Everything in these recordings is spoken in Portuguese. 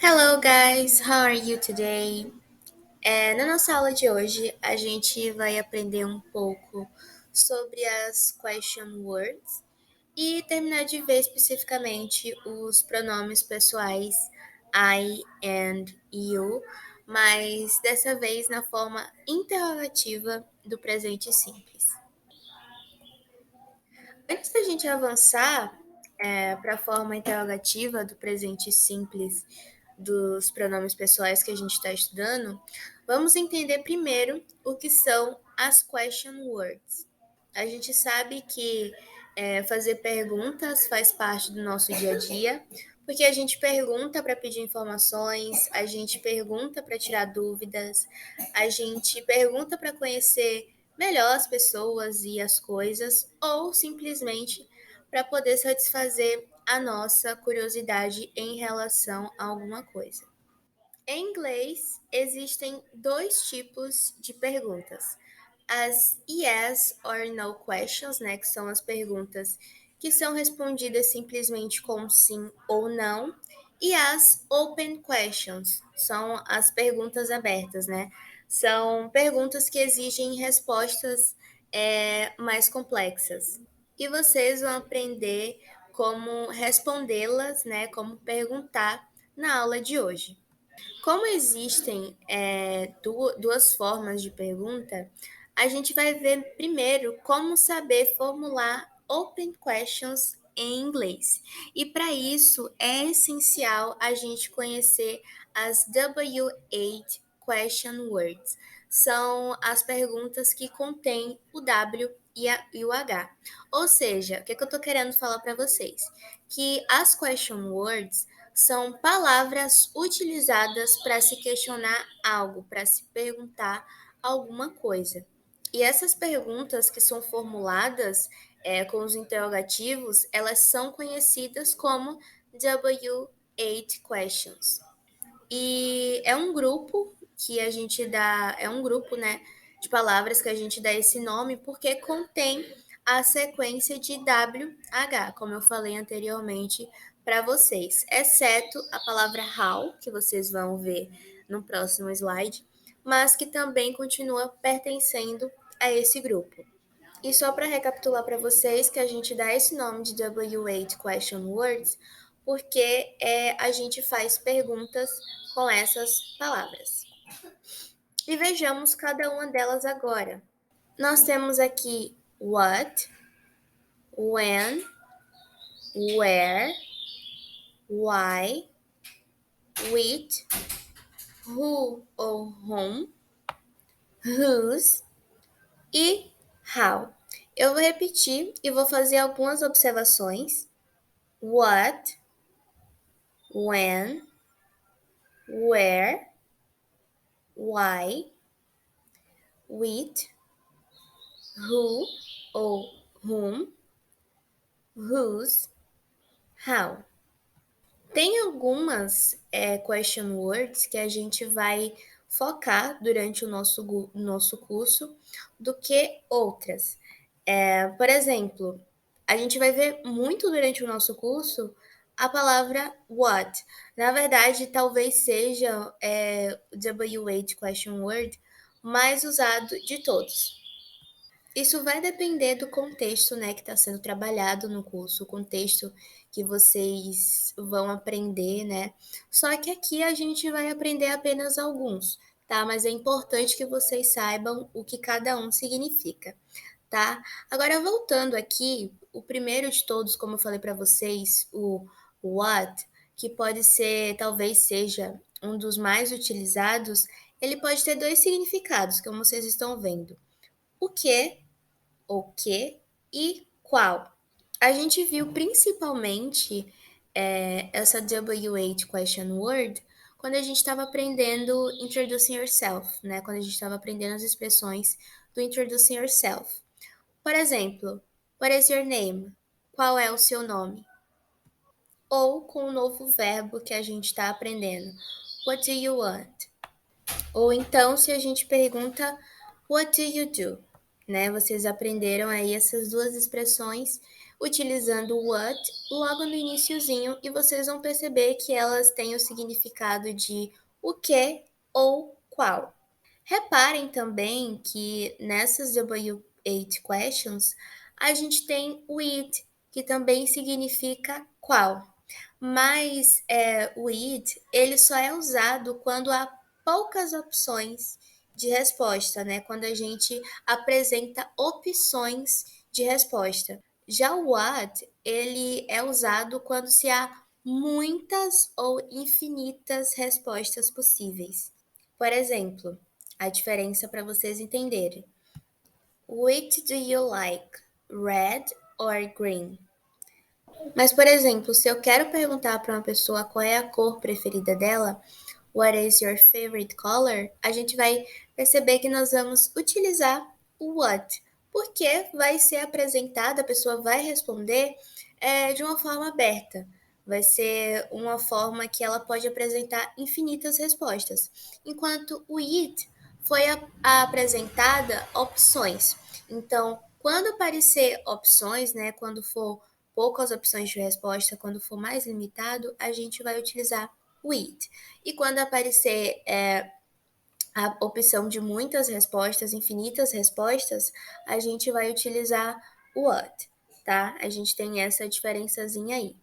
Hello guys, how are you today? Na nossa aula de hoje, a gente vai aprender um pouco sobre as question words e terminar de ver especificamente os pronomes pessoais I and you, mas dessa vez na forma interrogativa do presente simples. Antes da gente avançar para a forma interrogativa do presente simples dos pronomes pessoais que a gente está estudando, vamos entender primeiro o que são as question words. A gente sabe que fazer perguntas faz parte do nosso dia a dia, porque a gente pergunta para pedir informações, a gente pergunta para tirar dúvidas, a gente pergunta para conhecer melhor as pessoas e as coisas, ou simplesmente para poder satisfazer a nossa curiosidade em relação a alguma coisa. Em inglês, existem dois tipos de perguntas. As yes or no questions, né, que são as perguntas que são respondidas simplesmente com sim ou não, e as open questions, são as perguntas abertas, né? São perguntas que exigem respostas mais complexas. E vocês vão aprender como respondê-las, né? Como perguntar na aula de hoje. Como existem duas formas de pergunta, a gente vai ver primeiro como saber formular open questions em inglês. E para isso é essencial a gente conhecer as W8 question words. São as perguntas que contêm o W e o H. Ou seja, o que eu estou querendo falar para vocês? Que as question words são palavras utilizadas para se questionar algo, para se perguntar alguma coisa. E essas perguntas que são formuladas com os interrogativos, elas são conhecidas como W8 questions. E é um grupo que a gente dá, é um grupo, né, de palavras que a gente dá esse nome porque contém a sequência de WH, como eu falei anteriormente para vocês, exceto a palavra how, que vocês vão ver no próximo slide, mas que também continua pertencendo a esse grupo. E só para recapitular para vocês que a gente dá esse nome de W8 Question Words porque a gente faz perguntas com essas palavras. E vejamos cada uma delas agora. Nós temos aqui what, when, where, why, which, who ou whom, whose e how. Eu vou repetir e vou fazer algumas observações. What, when, where, why, which, who ou whom, whose, how. Tem algumas question words que a gente vai focar durante o nosso curso do que outras. Por exemplo, a gente vai ver muito durante o nosso curso a palavra what. Na verdade, talvez seja o W8 question word mais usado de todos. Isso vai depender do contexto, né, que está sendo trabalhado no curso, o contexto que vocês vão aprender, né? Só que aqui a gente vai aprender apenas alguns, tá? Mas é importante que vocês saibam o que cada um significa, tá? Agora, voltando aqui, o primeiro de todos, como eu falei para vocês, o what, que pode ser, talvez seja um dos mais utilizados, ele pode ter dois significados, como vocês estão vendo. O o que e qual. A gente viu principalmente essa W8 question word quando a gente estava aprendendo Introducing Yourself, né? Quando a gente estava aprendendo as expressões do Introducing Yourself. Por exemplo, what is your name? Qual é o seu nome? Ou com o novo verbo que a gente está aprendendo. What do you want? Ou então, se a gente pergunta what do you do? Né? Vocês aprenderam aí essas duas expressões utilizando o what logo no iniciozinho e vocês vão perceber que elas têm o significado de o que ou qual. Reparem também que nessas W8 questions a gente tem o it, que também significa qual. Mas o it, ele só é usado quando há poucas opções de resposta, né? Quando a gente apresenta opções de resposta. Já o what, ele é usado quando se há muitas ou infinitas respostas possíveis. Por exemplo, a diferença para vocês entenderem. Which do you like? Red or green? Mas, por exemplo, se eu quero perguntar para uma pessoa qual é a cor preferida dela, what is your favorite color? A gente vai perceber que nós vamos utilizar o what, porque vai ser apresentada, a pessoa vai responder de uma forma aberta. Vai ser uma forma que ela pode apresentar infinitas respostas. Enquanto o it foi apresentada opções. Então, quando aparecer opções, né, quando for poucas opções de resposta, quando for mais limitado, a gente vai utilizar o it. E quando aparecer a opção de muitas respostas, infinitas respostas, a gente vai utilizar o what, tá? A gente tem essa diferençazinha aí.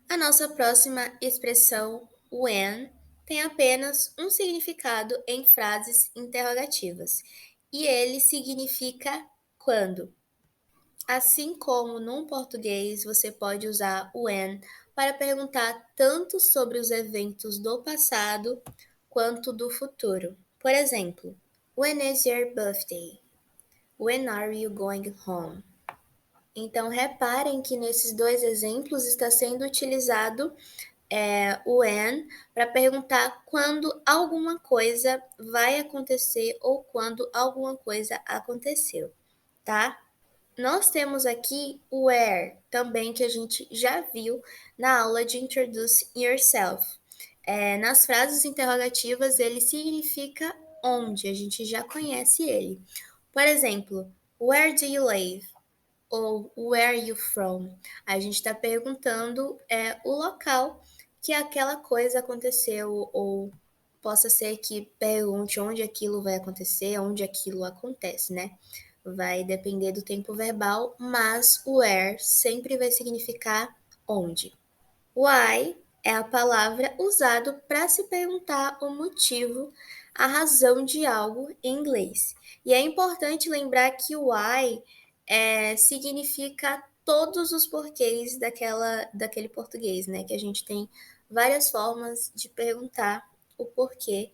A nossa próxima expressão, when, tem apenas um significado em frases interrogativas, e ele significa quando. Assim como no português você pode usar o when para perguntar tanto sobre os eventos do passado quanto do futuro. Por exemplo, when is your birthday? When are you going home? Então, reparem que nesses dois exemplos está sendo utilizado o when para perguntar quando alguma coisa vai acontecer ou quando alguma coisa aconteceu, tá? Nós temos aqui o where, também que a gente já viu na aula de Introduce Yourself. Nas frases interrogativas, ele significa onde, a gente já conhece ele. Por exemplo, where do you live? Ou where are you from? A gente está perguntando o local que aquela coisa aconteceu, ou possa ser que pergunte onde aquilo vai acontecer, onde aquilo acontece, né? Vai depender do tempo verbal, mas o where sempre vai significar onde. Why é a palavra usada para se perguntar o motivo, a razão de algo em inglês. E é importante lembrar que o why significa todos os porquês daquele português, né? Que a gente tem várias formas de perguntar o porquê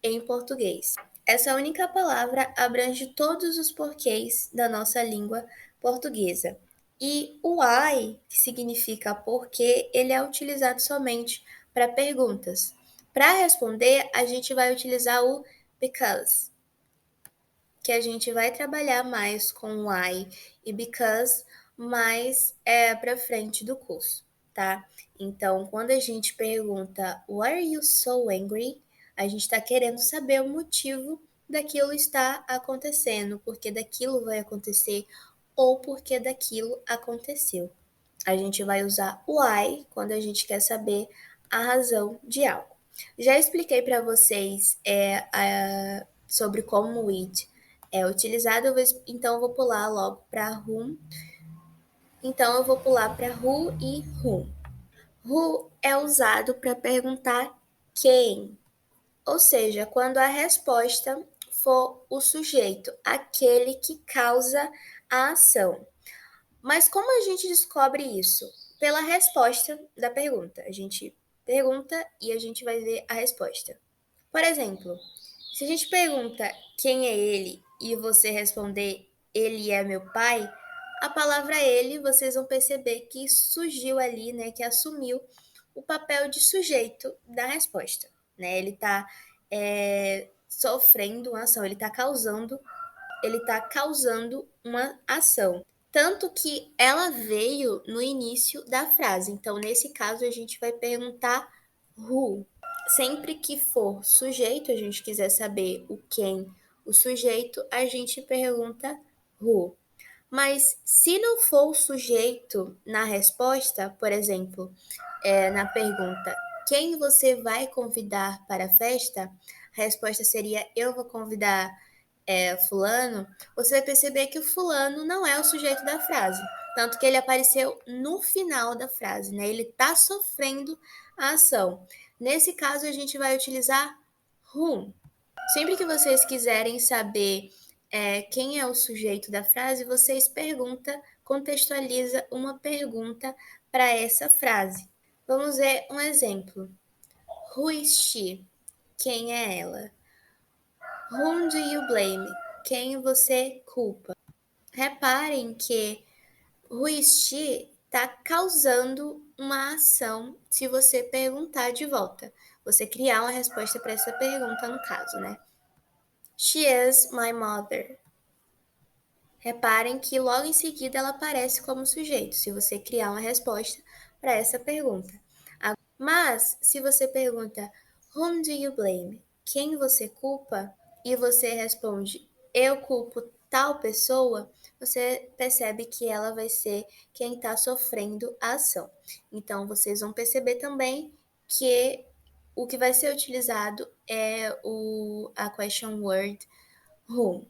em português. Essa única palavra abrange todos os porquês da nossa língua portuguesa. E o why, que significa porquê, ele é utilizado somente para perguntas. Para responder, a gente vai utilizar o because, que a gente vai trabalhar mais com why e because mais para frente do curso, tá? Então, quando a gente pergunta why are you so angry, a gente está querendo saber o motivo daquilo estar acontecendo, porque daquilo vai acontecer ou porque daquilo aconteceu. A gente vai usar why quando a gente quer saber a razão de algo. Já expliquei para vocês sobre como o it é utilizado, então eu vou pular logo para whom. Então eu vou pular para who e whom. Who é usado para perguntar quem, ou seja, quando a resposta for o sujeito, aquele que causa a ação. Mas como a gente descobre isso? Pela resposta da pergunta. A gente pergunta e a gente vai ver a resposta. Por exemplo, se a gente pergunta quem é ele e você responder ele é meu pai, a palavra ele vocês vão perceber que surgiu ali, né, que assumiu o papel de sujeito da resposta, né? Ele está sofrendo uma ação, ele está causando uma ação. Tanto que ela veio no início da frase. Então, nesse caso, a gente vai perguntar who. Sempre que for sujeito, a gente quiser saber o quem, o sujeito, a gente pergunta who. Mas se não for o sujeito na resposta, por exemplo, na pergunta, quem você vai convidar para a festa? A resposta seria eu vou convidar fulano. Você vai perceber que o fulano não é o sujeito da frase. Tanto que ele apareceu no final da frase, né? Ele está sofrendo a ação. Nesse caso, a gente vai utilizar whom. Sempre que vocês quiserem saber quem é o sujeito da frase, vocês contextualiza uma pergunta para essa frase. Vamos ver um exemplo. Who is she? Quem é ela? Whom do you blame? Quem você culpa? Reparem que who is she está causando uma ação se você perguntar de volta. Você criar uma resposta para essa pergunta, no caso, né? She is my mother. Reparem que logo em seguida ela aparece como sujeito, se você criar uma resposta para essa pergunta. Mas, se você pergunta whom do you blame? Quem você culpa? E você responde eu culpo tal pessoa, você percebe que ela vai ser quem está sofrendo a ação. Então, vocês vão perceber também que o que vai ser utilizado é a question word whom.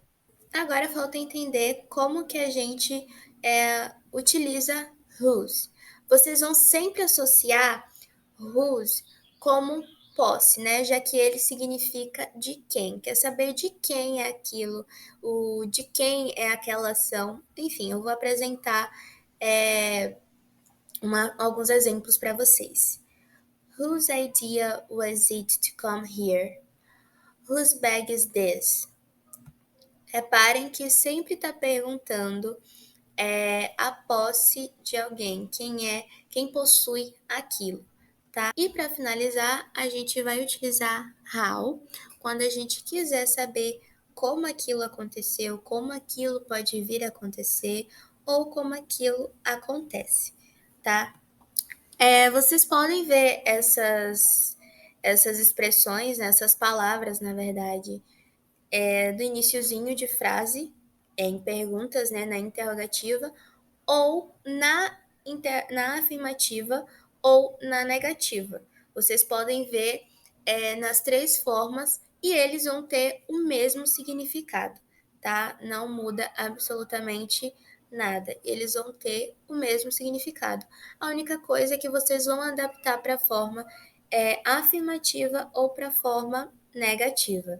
Agora falta entender como que a gente utiliza whose. Vocês vão sempre associar whose como posse, né? Já que ele significa de quem. Quer saber de quem é aquilo, de quem é aquela ação. Enfim, eu vou apresentar alguns exemplos para vocês. Whose idea was it to come here? Whose bag is this? Reparem que sempre está perguntando a posse de alguém, quem possui aquilo, tá? E para finalizar, a gente vai utilizar how quando a gente quiser saber como aquilo aconteceu, como aquilo pode vir a acontecer ou como aquilo acontece, tá? Vocês podem ver essas expressões, né, essas palavras, na verdade, do iniciozinho de frase, em perguntas, né, na interrogativa, ou na afirmativa ou na negativa. Vocês podem ver nas três formas e eles vão ter o mesmo significado, tá? Não muda absolutamente nada. Eles vão ter o mesmo significado. A única coisa é que vocês vão adaptar para a forma afirmativa ou para a forma negativa.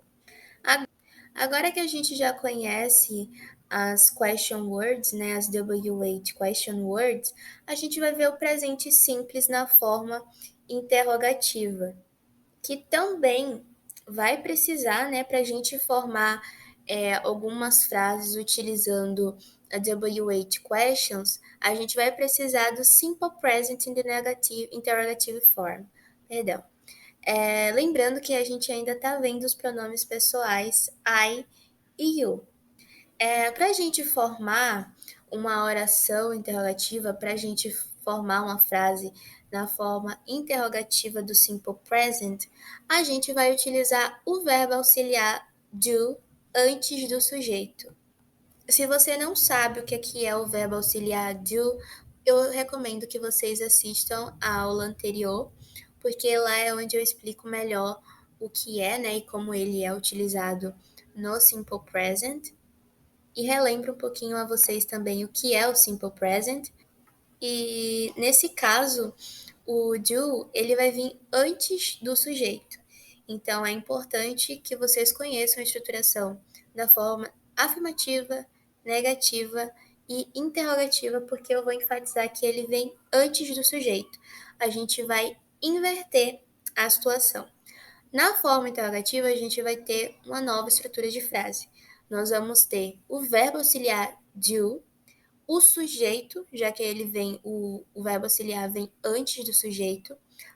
Agora que a gente já conhece as question words, né, as W8 question words, a gente vai ver o presente simples na forma interrogativa, que também vai precisar, né, para a gente formar algumas frases utilizando a W8 questions, a gente vai precisar do simple present in the negative interrogative form. Perdão. Lembrando que a gente ainda está vendo os pronomes pessoais I e you. Para a gente formar uma oração interrogativa, para a gente formar uma frase na forma interrogativa do simple present, a gente vai utilizar o verbo auxiliar do antes do sujeito. Se você não sabe o que é o verbo auxiliar do, eu recomendo que vocês assistam a aula anterior, porque lá é onde eu explico melhor o que é, né, e como ele é utilizado no simple present. E relembro um pouquinho a vocês também o que é o simple present. E nesse caso, o do, ele vai vir antes do sujeito. Então é importante que vocês conheçam a estruturação da forma afirmativa, negativa e interrogativa, porque eu vou enfatizar que ele vem antes do sujeito. A gente vai inverter a situação. Na forma interrogativa, a gente vai ter uma nova estrutura de frase. Nós vamos ter o verbo auxiliar do, o sujeito, já que ele vem, o verbo auxiliar vem antes do sujeito,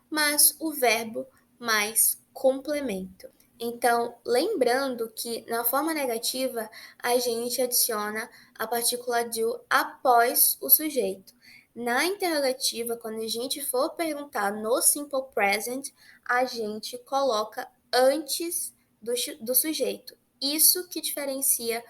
mas o verbo mais complemento. Então, lembrando que na forma negativa, a gente adiciona a partícula do após o sujeito. Na interrogativa, quando a gente for perguntar no simple present, a gente coloca antes do sujeito. Isso que diferencia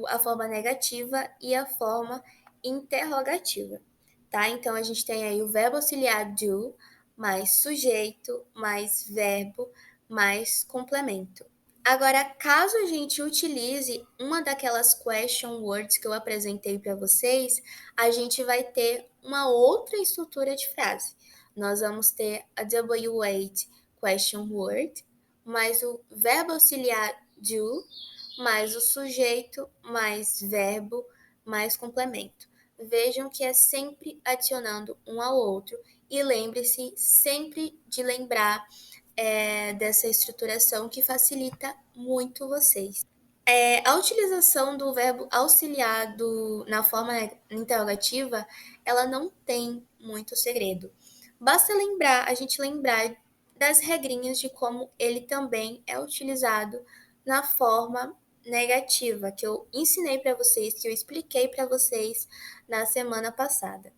a forma negativa e a forma interrogativa, tá? Então, a gente tem aí o verbo auxiliar do, mais sujeito, mais verbo, mais complemento. Agora, caso a gente utilize uma daquelas question words que eu apresentei para vocês, a gente vai ter uma outra estrutura de frase. Nós vamos ter a W8 question word, mais o verbo auxiliar do, mais o sujeito, mais verbo, mais complemento. Vejam que é sempre adicionando um ao outro e lembre-se sempre de lembrar dessa estruturação que facilita muito vocês. A utilização do verbo auxiliar na forma interrogativa, ela não tem muito segredo. Basta a gente lembrar das regrinhas de como ele também é utilizado na forma negativa, que eu ensinei para vocês, que eu expliquei para vocês na semana passada.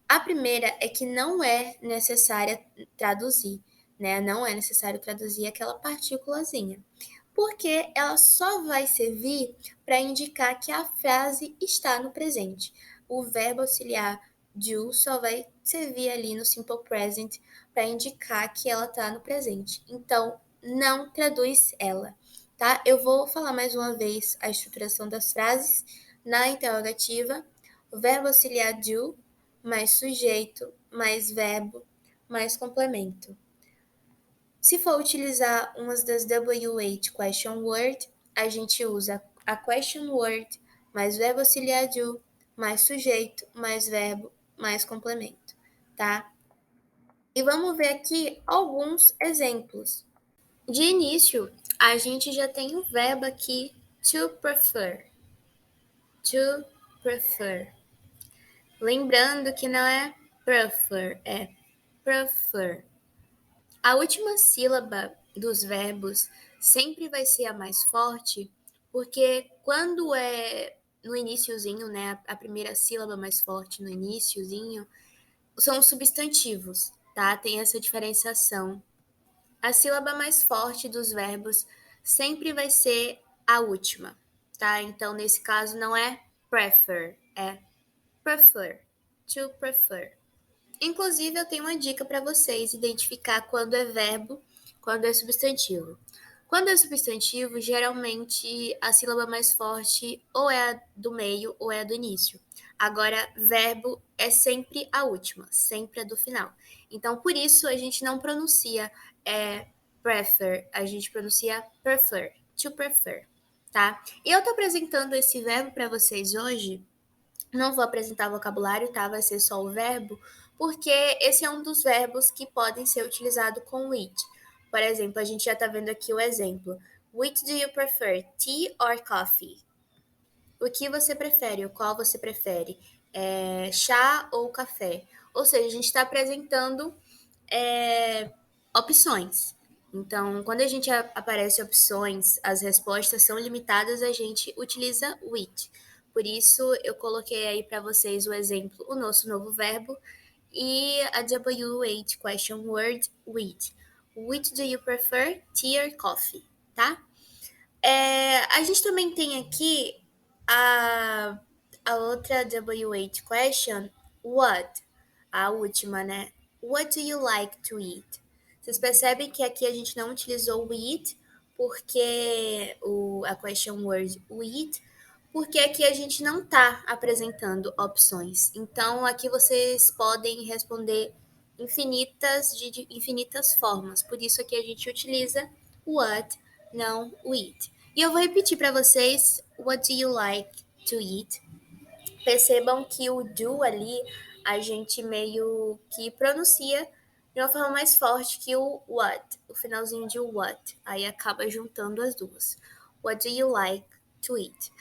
A primeira é que não é necessária traduzir, né? Não é necessário traduzir aquela partículazinha, porque ela só vai servir para indicar que a frase está no presente. O verbo auxiliar do só vai servir ali no simple present para indicar que ela está no presente. Então, não traduz ela, tá? Eu vou falar mais uma vez a estruturação das frases na interrogativa. O verbo auxiliar do mais sujeito, mais verbo, mais complemento. Se for utilizar umas das W8 question word, a gente usa a question word mais verbo auxiliar do, mais sujeito, mais verbo, mais complemento, tá? E vamos ver aqui alguns exemplos. De início, a gente já tem o verbo aqui to prefer. To prefer. Lembrando que não é prefer, é prefer. A última sílaba dos verbos sempre vai ser a mais forte, porque quando é no iniciozinho, né, a primeira sílaba mais forte no iniciozinho, são os substantivos, tá? Tem essa diferenciação. A sílaba mais forte dos verbos sempre vai ser a última, tá? Então, nesse caso, não é prefer, é prefer, to prefer. Inclusive, eu tenho uma dica para vocês identificar quando é verbo, quando é substantivo. Quando é substantivo, geralmente a sílaba mais forte ou é a do meio ou é a do início. Agora, verbo é sempre a última, sempre a do final. Então, por isso, a gente não pronuncia prefer, a gente pronuncia prefer, to prefer, tá? E eu tô apresentando esse verbo para vocês hoje. Não vou apresentar vocabulário, tá? Vai ser só o verbo, porque esse é um dos verbos que podem ser utilizados com with. Por exemplo, a gente já tá vendo aqui o exemplo. Which do you prefer, tea or coffee? O que você prefere, o qual você prefere? Chá ou café? Ou seja, a gente está apresentando opções. Então, quando a gente aparece opções, as respostas são limitadas, a gente utiliza with. Por isso, eu coloquei aí para vocês o exemplo, o nosso novo verbo, e a W8 question word, with. Which do you prefer, tea or coffee? Tá? A gente também tem aqui a, a outra W8 question, what? A última, né? What do you like to eat? Vocês percebem que aqui a gente não utilizou o eat, porque a question word eat, porque aqui a gente não está apresentando opções. Então, aqui vocês podem responder de infinitas formas. Por isso aqui a gente utiliza what, não o eat. E eu vou repetir para vocês, what do you like to eat? Percebam que o do ali, a gente meio que pronuncia de uma forma mais forte que o what, o finalzinho de what. Aí acaba juntando as duas. What do you like to eat?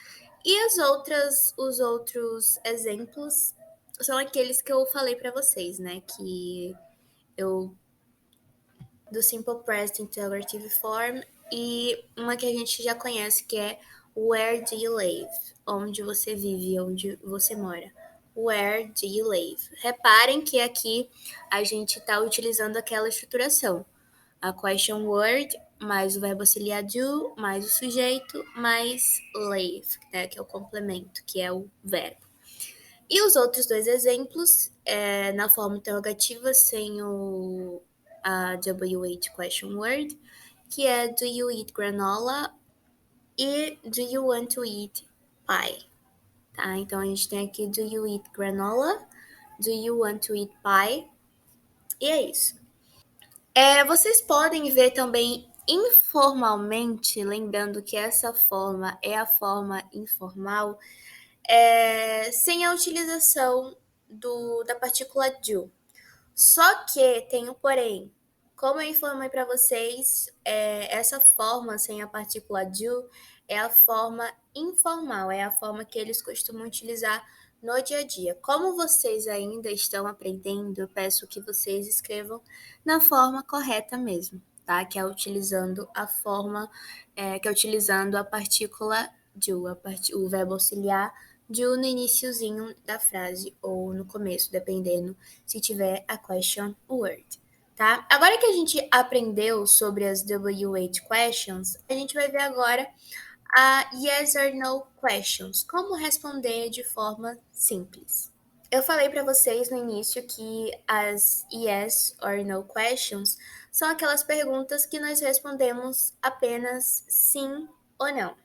E os outros exemplos são aqueles que eu falei para vocês, né? Que eu do Simple Present Interrogative Form e uma que a gente já conhece que é Where do you live? Onde você vive, onde você mora. Where do you live? Reparem que aqui a gente está utilizando aquela estruturação. a question word, mais o verbo auxiliar do, mais o sujeito, mais live, né, que é o complemento, que é o verbo. E os outros dois exemplos, na forma interrogativa, sem a WH question word, que é do you eat granola e do you want to eat pie? Tá? Então a gente tem aqui do you eat granola, do you want to eat pie? E é isso. Vocês podem ver também informalmente, lembrando que essa forma é a forma informal, sem a utilização da partícula do. Só que tem um porém. Como eu informei para vocês, essa forma sem a partícula do é a forma informal, é a forma que eles costumam utilizar no dia a dia. Como vocês ainda estão aprendendo, eu peço que vocês escrevam na forma correta mesmo, tá? Que é utilizando a forma, que é utilizando a partícula do, o verbo auxiliar do no iniciozinho da frase ou no começo, dependendo se tiver a question word, tá? Agora que a gente aprendeu sobre as WH questions, a gente vai ver agora a yes or no questions, como responder de forma simples. Eu falei para vocês no início que as yes or no questions são aquelas perguntas que nós respondemos apenas sim ou não.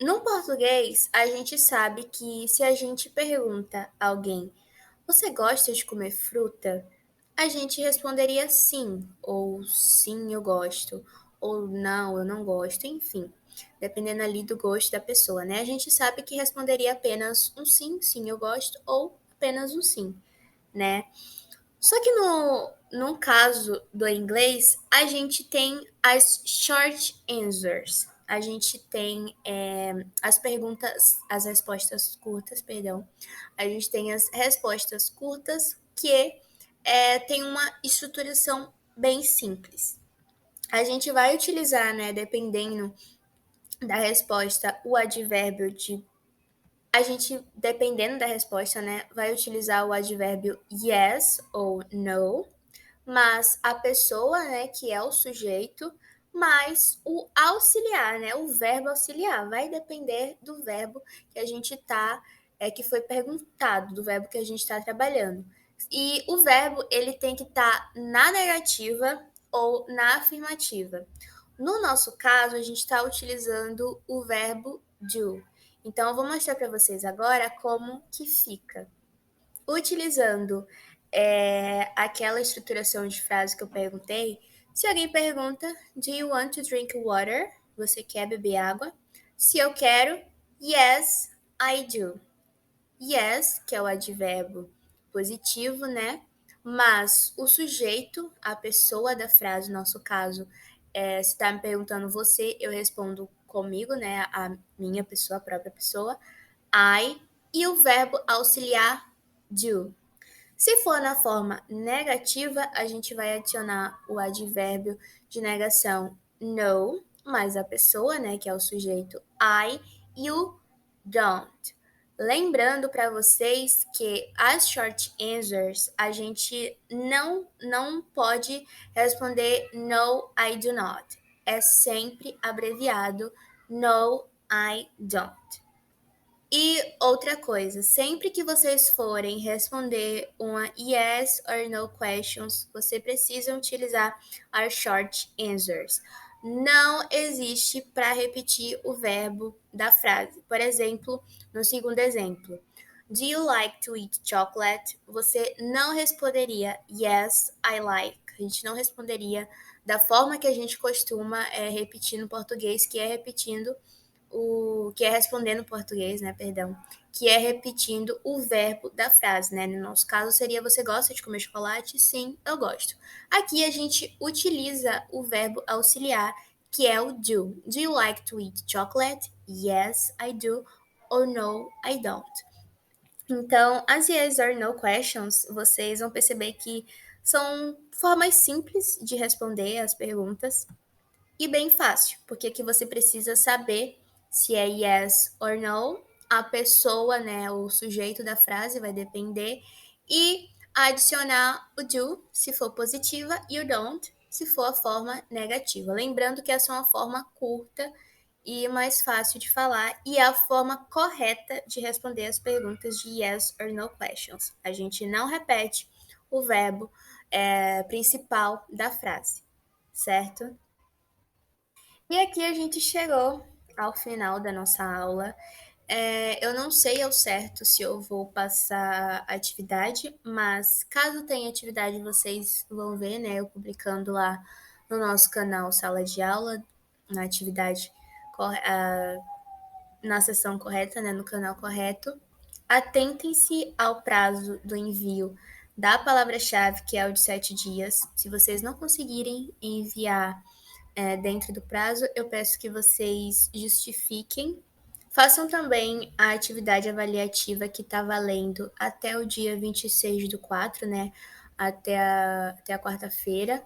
No português, a gente sabe que se a gente pergunta a alguém, você gosta de comer fruta? A gente responderia sim, ou sim, eu gosto, ou não, eu não gosto, enfim, dependendo ali do gosto da pessoa, né? A gente sabe que responderia apenas um sim, sim, eu gosto, ou apenas um sim, né? Só que no caso do inglês, a gente tem as short answers. A gente tem as respostas curtas, perdão. A gente tem as respostas curtas que tem uma estruturação bem simples. A gente vai utilizar, né, dependendo da resposta, o advérbio de. A gente, dependendo da resposta, né, vai utilizar o advérbio yes ou no, mas a pessoa, né, que é o sujeito, mais o auxiliar, né, o verbo auxiliar, vai depender do verbo que a gente tá, que foi perguntado, do verbo que a gente está trabalhando. E o verbo, ele tem que estar na negativa ou na afirmativa. No nosso caso, a gente está utilizando o verbo do. Então, eu vou mostrar para vocês agora como que fica. Utilizando aquela estruturação de frase que eu perguntei, se alguém pergunta, do you want to drink water? Você quer beber água? Se eu quero, yes, I do. Yes, que é o advérbio positivo, né? Mas o sujeito, a pessoa da frase, no nosso caso, se está me perguntando você, eu respondo comigo, né? A minha pessoa, a própria pessoa, I, e o verbo auxiliar do. Se for na forma negativa, a gente vai adicionar o advérbio de negação no, mais a pessoa, né, que é o sujeito I, e o don't. Lembrando para vocês que as short answers a gente não pode responder no, I do not. É sempre abreviado no, I don't. E outra coisa, sempre que vocês forem responder uma yes or no questions, você precisa utilizar as short answers. Não existe para repetir o verbo da frase. Por exemplo, no segundo exemplo, do you like to eat chocolate? Você não responderia yes, I like. A gente não responderia da forma que a gente costuma repetir no português, que é repetindo o que é respondendo em português, né, perdão, que é repetindo o verbo da frase, né? No nosso caso seria você gosta de comer chocolate? Sim, eu gosto. Aqui a gente utiliza o verbo auxiliar, que é o do. Do you like to eat chocolate? Yes, I do. Or no, I don't. Então, as yes or no questions, vocês vão perceber que são formas simples de responder as perguntas e bem fácil, porque aqui você precisa saber se é yes or no, a pessoa, né, o sujeito da frase vai depender, e adicionar o do, se for positiva, e o don't, se for a forma negativa. Lembrando que essa é uma forma curta e mais fácil de falar e é a forma correta de responder as perguntas de yes or no questions. A gente não repete o verbo principal da frase, certo? E aqui a gente chegou ao final da nossa aula. Eu não sei ao certo se eu vou passar a atividade, mas caso tenha atividade, vocês vão ver, né? Eu publicando lá no nosso canal Sala de Aula, na atividade, na sessão correta, né? No canal correto. Atentem-se ao prazo do envio da palavra-chave, que é o de 7 dias. Se vocês não conseguirem enviar dentro do prazo, eu peço que vocês justifiquem. Façam também a atividade avaliativa que está valendo até o dia 26/4, né? Até a quarta-feira.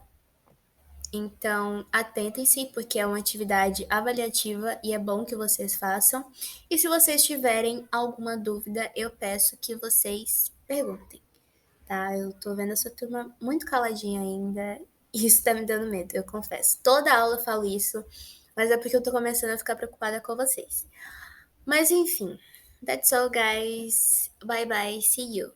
Então, atentem-se, porque é uma atividade avaliativa e é bom que vocês façam. E se vocês tiverem alguma dúvida, eu peço que vocês perguntem, tá? Eu tô vendo essa turma muito caladinha ainda e isso tá me dando medo, eu confesso. Toda aula eu falo isso, mas é porque eu tô começando a ficar preocupada com vocês. Mas enfim, that's all, guys. Bye bye, see you.